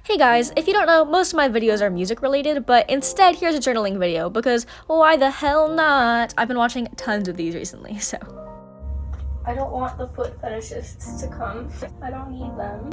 Hey guys, if you don't know, most of my videos are music related, but instead here's a journaling video because why the hell not? I've been watching tons of these recently, so. I don't want the foot fetishists to come. I don't need them.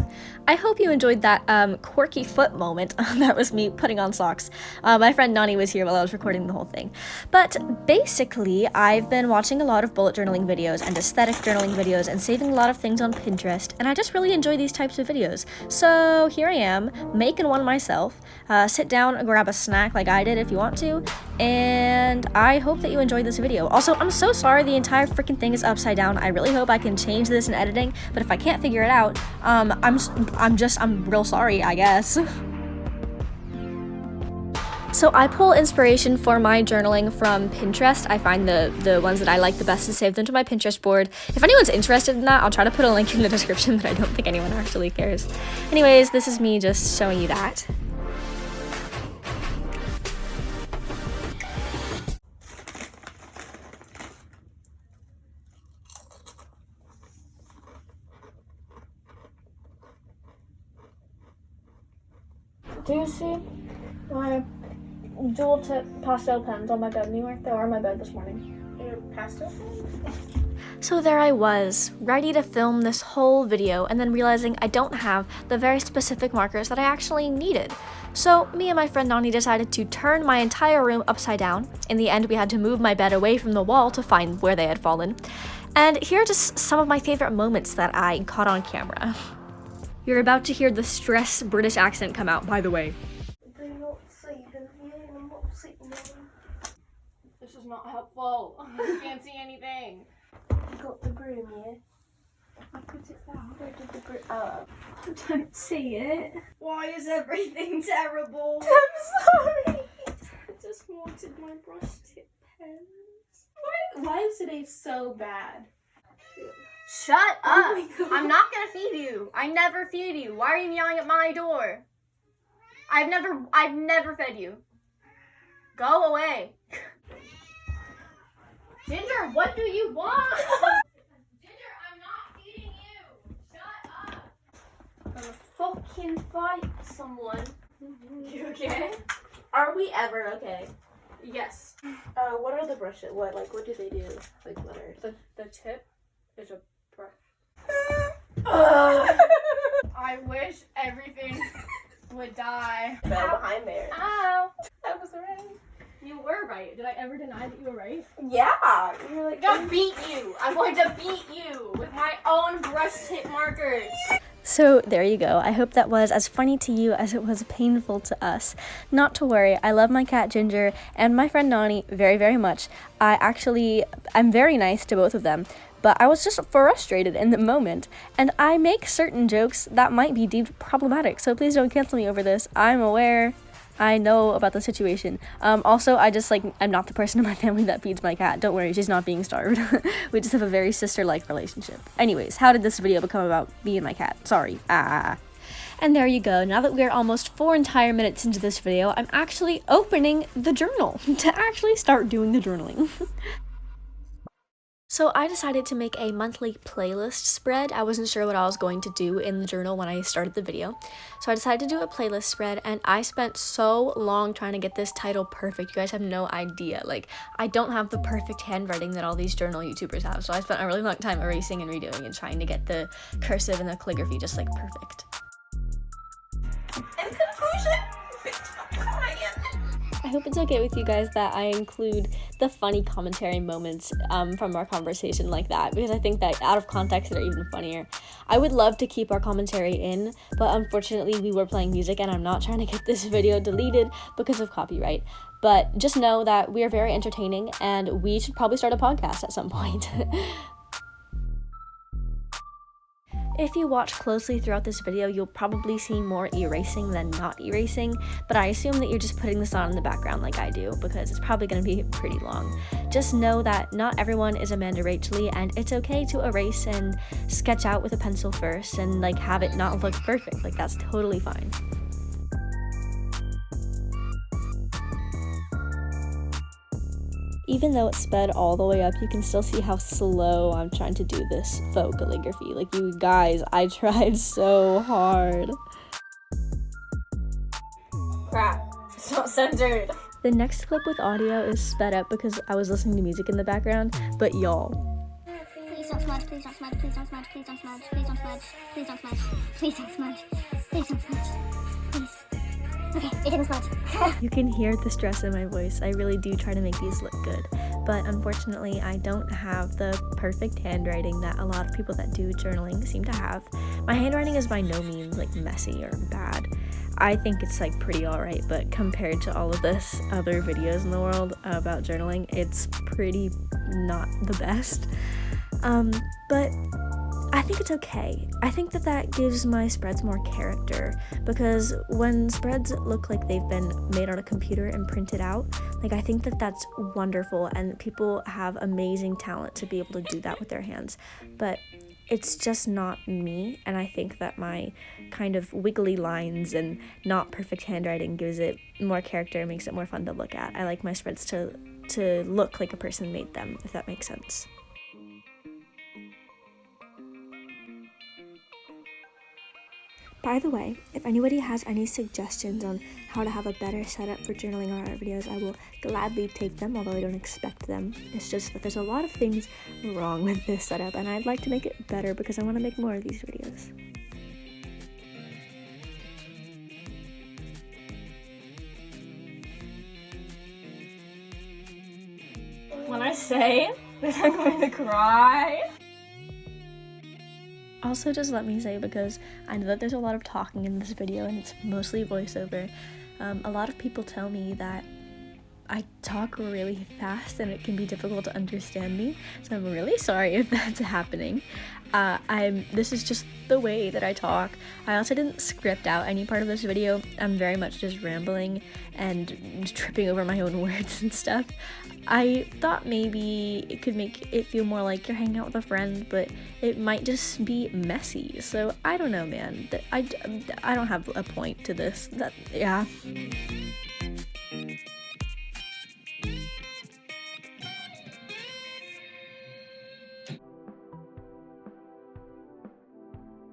I hope you enjoyed that quirky foot moment. That was me putting on socks. My friend Nani was here while I was recording the whole thing. But basically, I've been watching a lot of bullet journaling videos and aesthetic journaling videos and saving a lot of things on Pinterest, and I just really enjoy these types of videos. So here I am, making one myself. Sit down and grab a snack like I did if you want to, and I hope that you enjoyed this video. Also, I'm so sorry the entire freaking thing is upside down. I really hope I can change this in editing, but if I can't figure it out, I'm real sorry, I guess. So I pull inspiration for my journaling from Pinterest. I find the ones that I like the best and save them to my Pinterest board. If anyone's interested in that, I'll try to put a link in the description, but I don't think anyone actually cares. Anyways, this is me just showing you that. Do you see my dual tip pastel pens on my bed anywhere? They were on my bed this morning. Your pastel pens? So there I was, ready to film this whole video and then realizing I don't have the very specific markers that I actually needed. So me and my friend Nani decided to turn my entire room upside down. In the end, we had to move my bed away from the wall to find where they had fallen. And here are just some of my favorite moments that I caught on camera. You're about to hear the stress British accent come out, by the way. They're not sleeping here, and I'm not sleeping here. This is not helpful. I can't see anything. You got the broom here. I put it down. Where did the broom? I don't see it. Why is everything terrible? I'm sorry. I just wanted my brush tip pens. Why is today so bad? Shut up! Oh my God. I'm not gonna feed you. I never feed you. Why are you yelling at my door? I've never fed you. Go away. Ginger, what do you want? Ginger, I'm not feeding you. Shut up. I'm gonna fucking fight someone. You okay? Are we ever okay? Yes. What are the brushes? What do they do? Like what are The tip is a brush. uh, I wish everything would die. fell behind there. Ow! That was right. You were right. Did I ever deny that you were right? Yeah. You're like I'm gonna beat you. I'm going to beat you with my own brush tip markers. So there you go. I hope that was as funny to you as it was painful to us. Not to worry, I love my cat Ginger and my friend Nani very, very much. I'm very nice to both of them, but I was just frustrated in the moment, and I make certain jokes that might be deemed problematic, so please don't cancel me over this. I'm aware. I know about the situation. Also, I'm not the person in my family that feeds my cat. Don't worry, she's not being starved. We just have a very sister-like relationship. Anyways, how did this video become about me and my cat? Sorry. And there you go. Now that we're almost 4 entire minutes into this video, I'm actually opening the journal to actually start doing the journaling. So I decided to make a monthly playlist spread. I wasn't sure what I was going to do in the journal when I started the video. So I decided to do a playlist spread, and I spent so long trying to get this title perfect. You guys have no idea. Like, I don't have the perfect handwriting that all these journal YouTubers have. So I spent a really long time erasing and redoing and trying to get the cursive and the calligraphy just like perfect. in conclusion, I hope it's okay with you guys that I include the funny commentary moments from our conversation like that, because I think that out of context they're even funnier. I would love to keep our commentary in, but unfortunately we were playing music and I'm not trying to get this video deleted because of copyright. But just know that we are very entertaining and we should probably start a podcast at some point. If you watch closely throughout this video, you'll probably see more erasing than not erasing, but I assume that you're just putting this on in the background like I do, because it's probably going to be pretty long. Just know that not everyone is Amanda Rachel, and it's okay to erase and sketch out with a pencil first and like have it not look perfect. Like, that's totally fine. Even though it's sped all the way up, you can still see how slow I'm trying to do this faux calligraphy. Like, you guys, I tried so hard. It's not censored. The next clip with audio is sped up because I was listening to music in the background, but y'all. Please don't smudge, please don't smudge, please don't smudge, please don't smudge, please don't smudge, please don't smudge, please don't smudge, please don't smudge, please. Okay, it didn't smudge. You can hear the stress in my voice. I really do try to make these look good, but unfortunately I don't have the perfect handwriting that a lot of people that do journaling seem to have. My handwriting is by no means like messy or bad. I think it's like pretty alright, but compared to all of this other videos in the world about journaling, it's pretty not the best. But I think it's okay. I think that gives my spreads more character, because when spreads look like they've been made on a computer and printed out, like I think that's wonderful, and people have amazing talent to be able to do that with their hands. But it's just not me, and I think that my kind of wiggly lines and not perfect handwriting gives it more character and makes it more fun to look at. I like my spreads to look like a person made them, if that makes sense. By the way, if anybody has any suggestions on how to have a better setup for journaling on our videos, I will gladly take them, although I don't expect them. It's just that there's a lot of things wrong with this setup, and I'd like to make it better because I want to make more of these videos. When I say that I'm going to cry. Also, just let me say, because I know that there's a lot of talking in this video and it's mostly voiceover, a lot of people tell me that I talk really fast and it can be difficult to understand me, so I'm really sorry if that's happening. This is just the way that I talk. I also didn't script out any part of this video. I'm very much just rambling and tripping over my own words and stuff. I thought maybe it could make it feel more like you're hanging out with a friend, but it might just be messy. So I don't know, man. I don't have a point to this. Yeah.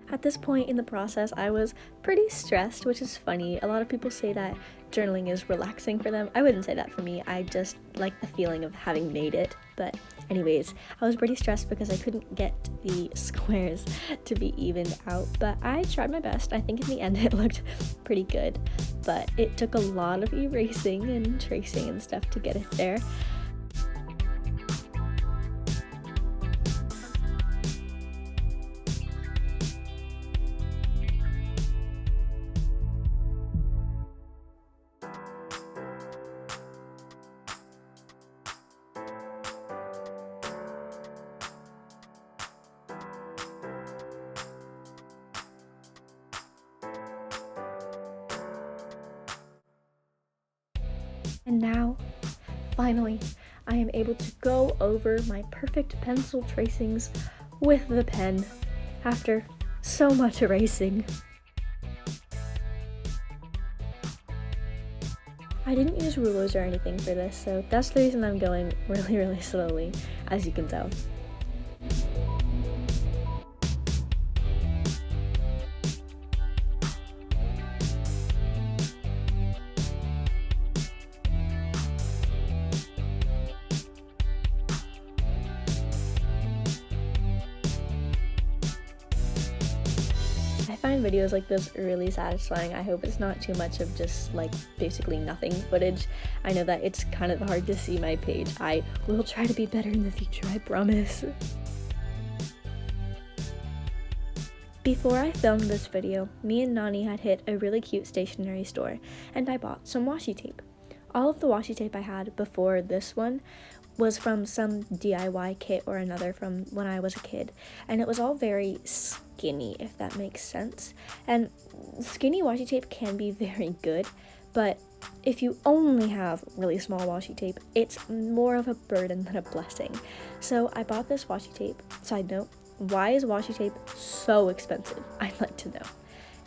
At this point in the process, I was pretty stressed, which is funny. A lot of people say that journaling is relaxing for them. I wouldn't say that for me. I just like the feeling of having made it. But anyways, I was pretty stressed because I couldn't get the squares to be evened out, but I tried my best. I think in the end it looked pretty good, but it took a lot of erasing and tracing and stuff to get it there. And now, finally, I am able to go over my perfect pencil tracings with the pen after so much erasing. I didn't use rulers or anything for this, so that's the reason I'm going really slowly, as you can tell. I find videos like this really satisfying. I hope it's not too much of just like basically nothing footage. I know that it's kind of hard to see my page. I will try to be better in the future, I promise. Before I filmed this video, me and Nani had hit a really cute stationery store and I bought some washi tape. All of the washi tape I had before this one was from some DIY kit or another from when I was a kid, and it was all very skinny, if that makes sense. And skinny washi tape can be very good, but if you only have really small washi tape, it's more of a burden than a blessing. So I bought this washi tape. Side note, why is washi tape so expensive? I'd like to know.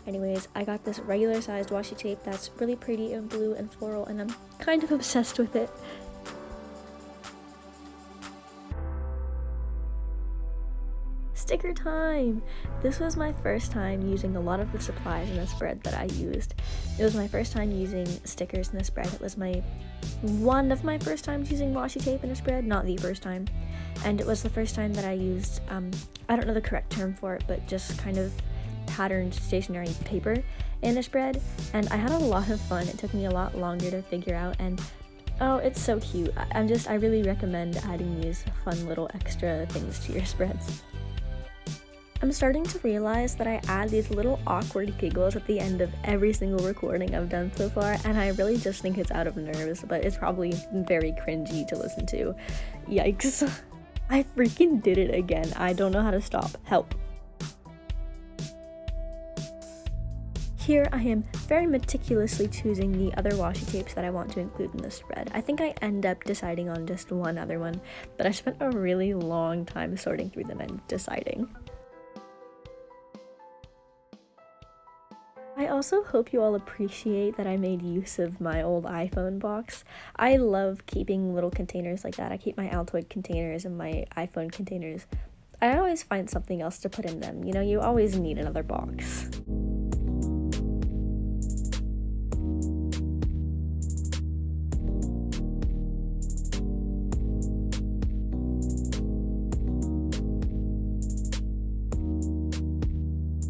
Anyways, I got this regular sized washi tape that's really pretty and blue and floral, and I'm kind of obsessed with it. sticker time! This was my first time using a lot of the supplies in the spread that I used. It was my first time using stickers in the spread. It was one of my first times using washi tape in a spread, not the first time. And it was the first time that I used, I don't know the correct term for it, but just kind of patterned stationery paper in a spread. And I had a lot of fun. It took me a lot longer to figure out, and oh, it's so cute. I really recommend adding these fun little extra things to your spreads. I'm starting to realize that I add these little awkward giggles at the end of every single recording I've done so far, and I really just think it's out of nerves, but it's probably very cringy to listen to. Yikes. I freaking did it again. I don't know how to stop. Help. Here I am very meticulously choosing the other washi tapes that I want to include in the spread. I think I end up deciding on just one other one, but I spent a really long time sorting through them and deciding. I also hope you all appreciate that I made use of my old iPhone box. I love keeping little containers like that. I keep my Altoid containers and my iPhone containers. I always find something else to put in them. You know, you always need another box.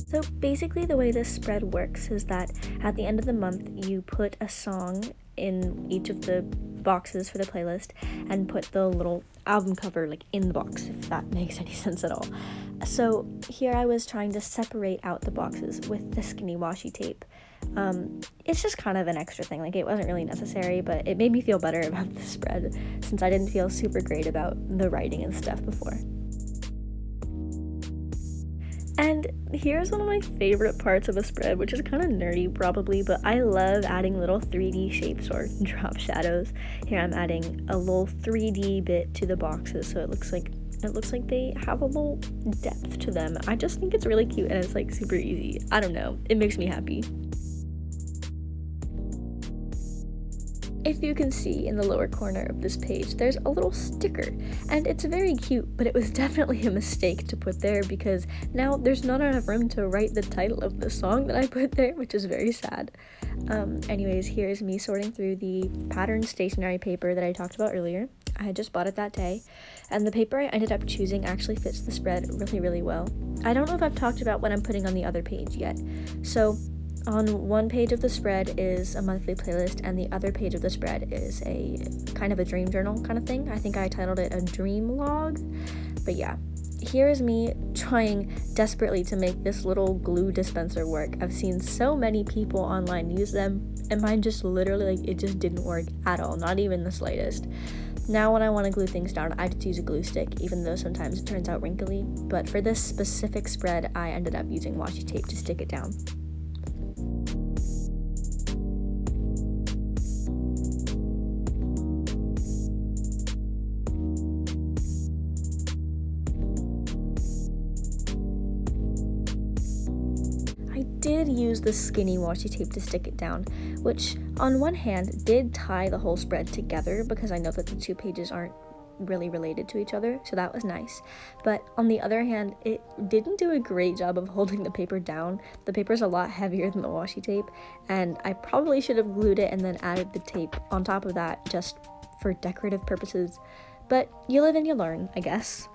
So basically the way this spread works is that at the end of the month you put a song in each of the boxes for the playlist and put the little album cover like in the box, if that makes any sense at all. So here I was trying to separate out the boxes with the skinny washi tape. It's just kind of an extra thing, like it wasn't really necessary, but it made me feel better about the spread since I didn't feel super great about the writing and stuff before. And here's one of my favorite parts of a spread, which is kind of nerdy probably, but I love adding little 3D shapes or drop shadows. Here I'm adding a little 3D bit to the boxes so it looks like they have a little depth to them. I just think it's really cute and it's like super easy. I don't know, it makes me happy. If you can see in the lower corner of this page, there's a little sticker, and it's very cute, but it was definitely a mistake to put there because now there's not enough room to write the title of the song that I put there, which is very sad. Anyways, here's me sorting through the patterned stationery paper that I talked about earlier. I had just bought it that day, and the paper I ended up choosing actually fits the spread really, really well. I don't know if I've talked about what I'm putting on the other page yet, so on one page of the spread is a monthly playlist, and the other page of the spread is a kind of a dream journal kind of thing. I think I titled it a dream log, but yeah. Here is me trying desperately to make this little glue dispenser work. I've seen so many people online use them, and mine just literally, like, it just didn't work at all, not even the slightest. Now when I want to glue things down, I just use a glue stick, even though sometimes it turns out wrinkly. But for this specific spread, I ended up using washi tape to stick it down. I did use the skinny washi tape to stick it down, which on one hand did tie the whole spread together because I know that the two pages aren't really related to each other, so that was nice. But on the other hand, it didn't do a great job of holding the paper down. The paper's a lot heavier than the washi tape, and I probably should have glued it and then added the tape on top of that just for decorative purposes. But you live and you learn, I guess.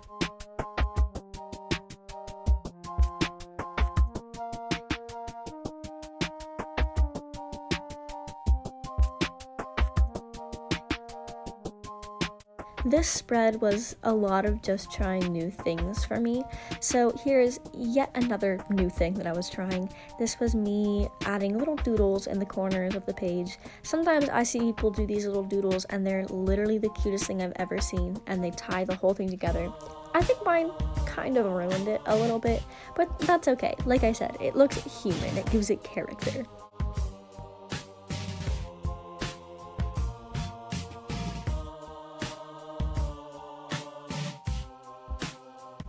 This spread was a lot of just trying new things for me, so here's yet another new thing that I was trying. This was me adding little doodles in the corners of the page. Sometimes I see people do these little doodles and they're literally the cutest thing I've ever seen, and they tie the whole thing together. I think mine kind of ruined it a little bit, but that's okay. Like I said, it looks human, it gives it character.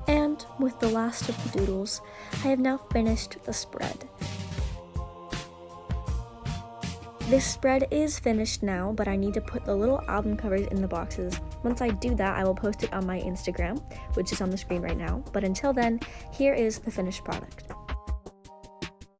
And with the last of the doodles, I have now finished the spread. This spread is finished now, but I need to put the little album covers in the boxes. Once I do that, I will post it on my Instagram, which is on the screen right now. But until then, here is the finished product.